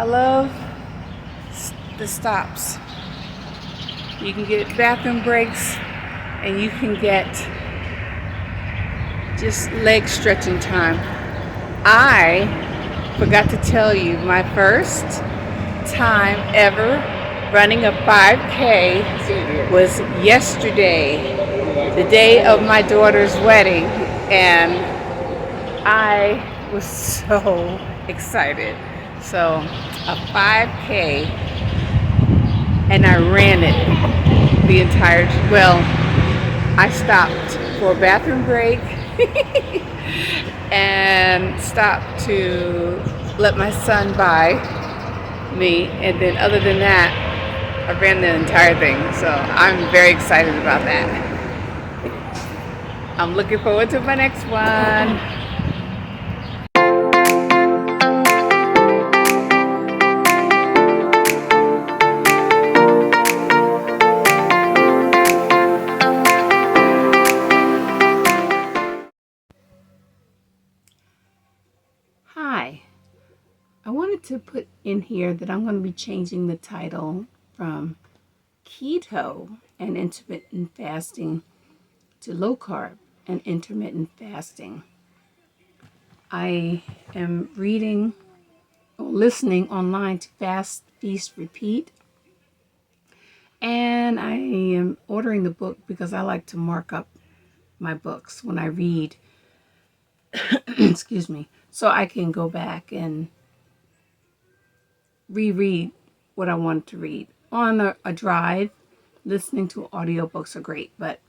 I love the stops. You can get bathroom breaks and you can get just leg stretching time. I forgot to tell you, my first time ever running a 5K was yesterday, the day of my daughter's wedding, and I was so excited. So a 5K, and I ran it the entire, well, I stopped for a bathroom break and stopped to let my son buy me, and then other than that, I ran the entire thing. So I'm very excited about that. I'm looking forward to my next one. Hi. I wanted to put in here that I'm going to be changing the title from Keto and Intermittent Fasting to low-carb and intermittent fasting. I am reading or listening online to Fast, Feast, Repeat, and I am ordering the book because I like to mark up my books when I read, excuse me, so I can go back and reread what I wanted to read. On a drive, listening to audiobooks are great, but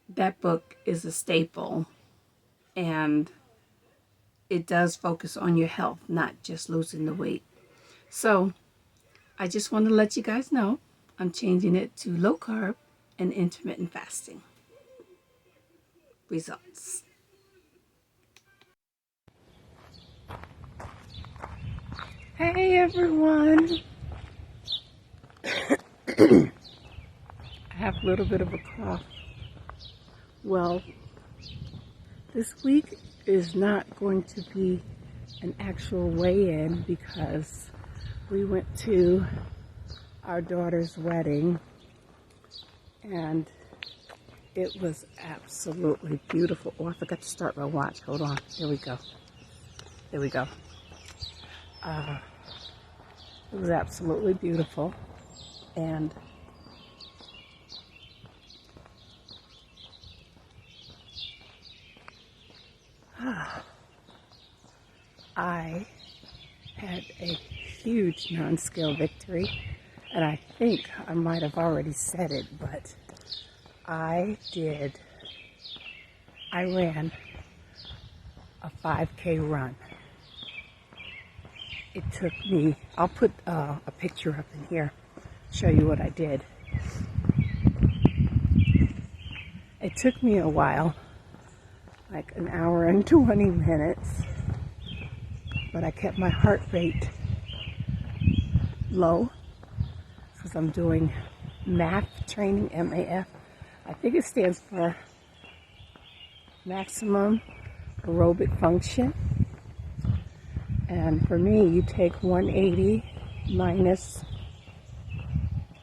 that book is a staple, and it does focus on your health, not just losing the weight. So I just want to let you guys know I'm changing it to low carb and intermittent fasting results. Hey everyone. I have a little bit of a cough. Well, this week is not going to be an actual weigh-in because we went to our daughter's wedding and it was absolutely beautiful. Oh, I forgot to start my watch. Hold on. Here we go. There we go. It was absolutely beautiful, and I had a huge non-scale victory, and I think I might have already said it, but I ran a 5K run. It took me, I'll put a picture up in here, show you what I did. It took me a while, like an hour and 20 minutes, but I kept my heart rate low because I'm doing MAF training, MAF. I think it stands for maximum aerobic function. And for me, you take 180 minus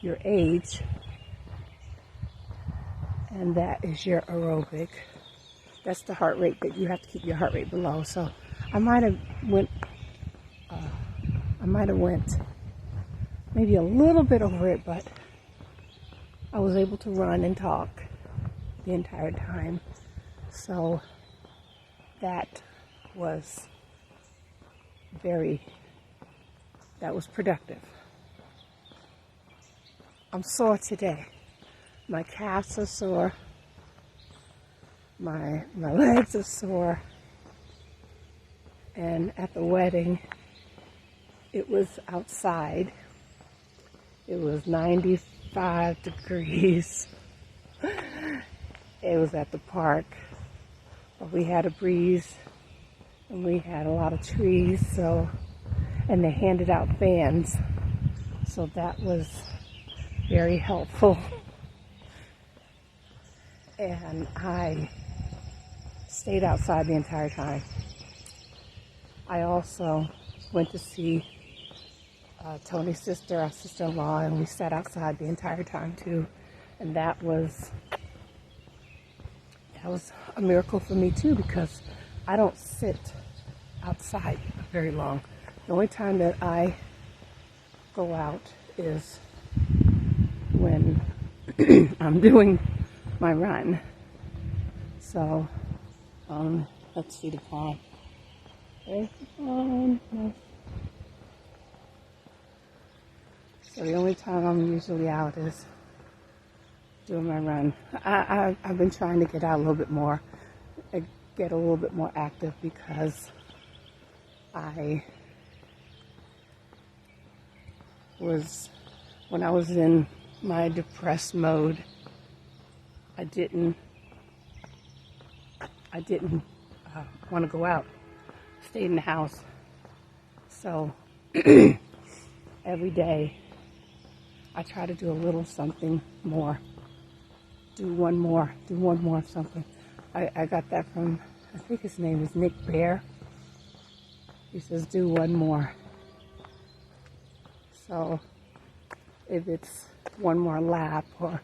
your age, and that is your aerobic. That's the heart rate that you have to keep your heart rate below. So I might have went maybe a little bit over it, but I was able to run and talk the entire time. So that was productive. I'm sore today. My calves are sore. My legs are sore. And at the wedding, it was outside. It was 95 degrees. It was at the park. But we had a breeze and we had a lot of trees, and they handed out fans. So that was very helpful. And I stayed outside the entire time. I also went to see Tony's sister, our sister-in-law, and we sat outside the entire time too. And that was a miracle for me too, because I don't sit outside very long. The only time that I go out is when I'm doing my run. So, let's see the pond. There's the pond. No. So the only time I'm usually out is doing my run. I've been trying to get out a little bit more, get a little bit more active, because when I was in my depressed mode, I didn't want to go out, stayed in the house. So every day I try to do a little something more. Do one more of something. I got that from, I think his name is Nick Bear. He says, do one more. So if it's one more lap or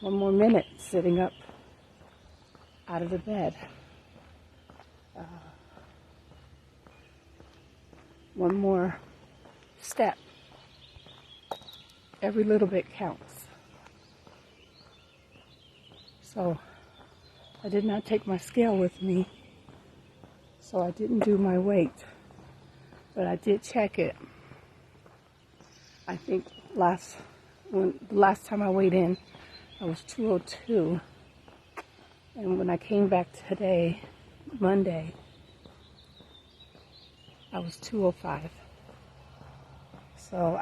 one more minute sitting up out of the bed, one more step, every little bit counts. So I did not take my scale with me, so I didn't do my weight, but I did check it. I think the last time I weighed in, I was 202, and when I came back today, Monday, I was 205. So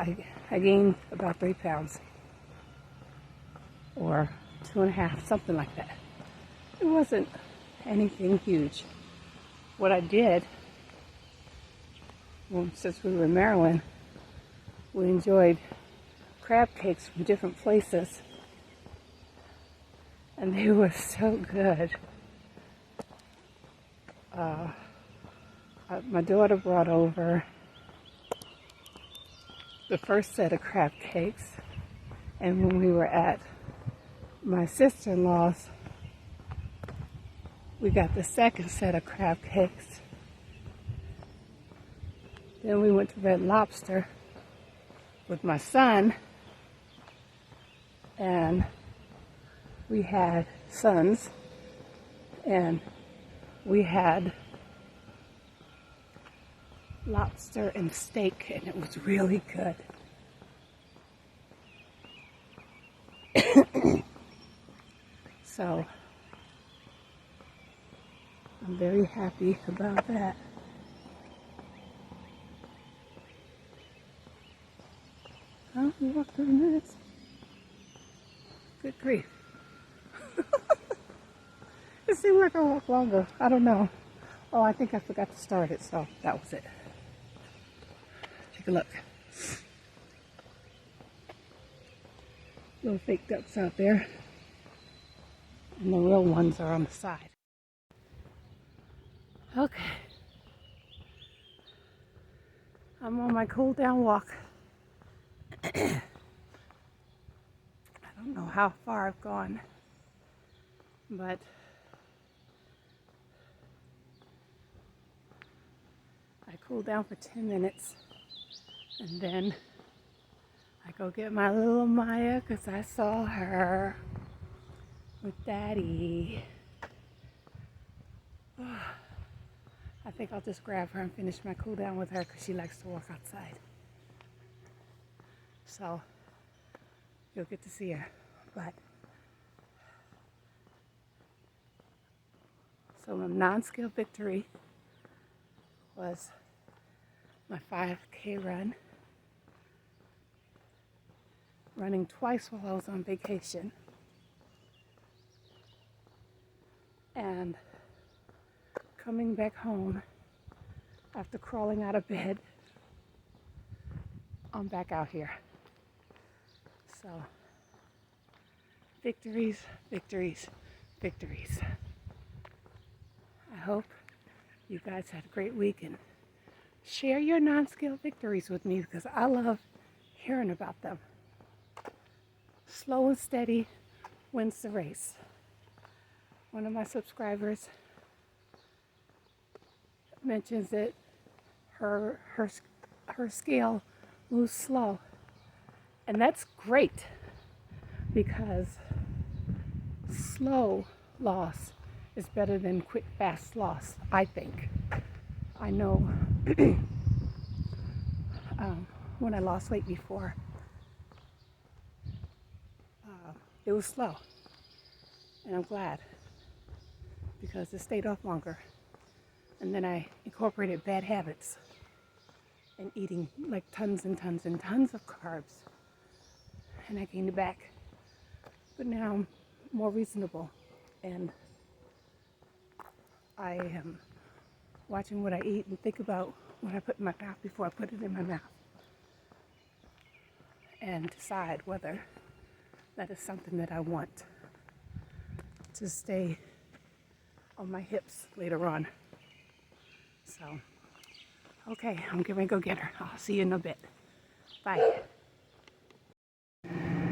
I gained about 3 pounds, or 2.5, something like that. It wasn't anything huge. What I did, since we were in Maryland, we enjoyed crab cakes from different places, and they were so good. My daughter brought over the first set of crab cakes, and when we were at my sister-in-law's, we got the second set of crab cakes. Then we went to Red Lobster with my son, and we had sons, and we had lobster and steak, and it was really good. So I'm very happy about that. Huh? You walked 30 minutes? Good grief. It seemed like I walked longer. I don't know. Oh, I think I forgot to start it, so that was it. Take a look. Little fake ducks out there. And the real ones are on the side. Okay. I'm on my cool down walk. I don't know how far I've gone, but I cool down for 10 minutes, and then I go get my little Maya, because I saw her with Daddy. I think I'll just grab her and finish my cool down with her, because she likes to walk outside. So you'll get to see her. But so my non-scale victory was my 5K run, running twice while I was on vacation, and coming back home after crawling out of bed. I'm back out here. So victories, victories, victories. I hope you guys had a great week and share your non-scale victories with me because I love hearing about them. Slow and steady wins the race. One of my subscribers mentions that her scale moves slow, and that's great because slow loss is better than quick fast loss, I think. I know when I lost weight before, it was slow, and I'm glad because it stayed off longer. And then I incorporated bad habits and eating like tons and tons and tons of carbs, and I gained it back. But now I'm more reasonable, and I am watching what I eat and think about what I put in my mouth before I put it in my mouth, and decide whether that is something that I want to stay on my hips later on. So, okay, I'm going to go get her. I'll see you in a bit. Bye.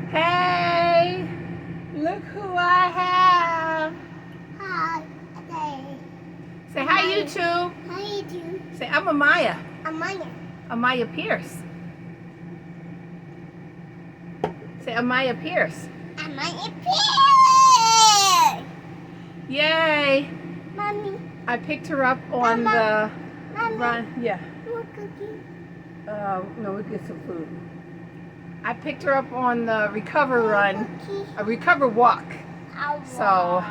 Hey, look who I have. Hi, okay. Say hi, YouTube. Hi, YouTube. Say, I'm Amaya. Amaya. Amaya Pierce. Say, Amaya Pierce. Amaya Pierce. Yay. Mommy. I picked her up on the run. Yeah. More cookie. No, we get some food. I picked her up on the recover run, a recover walk. So,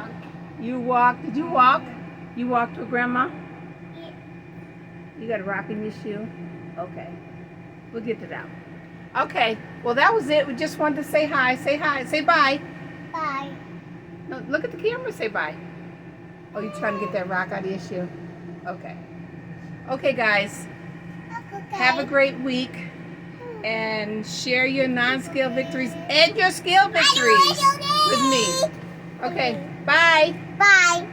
you walk. Did you walk? You walked with Grandma? Yeah. You got a rock in your shoe? Okay. We'll get to that. Okay. Well, that was it. We just wanted to say hi. Say hi. Say bye. Bye. No, look at the camera. Say bye. Oh, you're trying to get that rock out of your shoe? Okay. Okay, guys. Okay. Have a great week. And share your non-scale victories and your scale victories with me. Okay. Bye. Bye.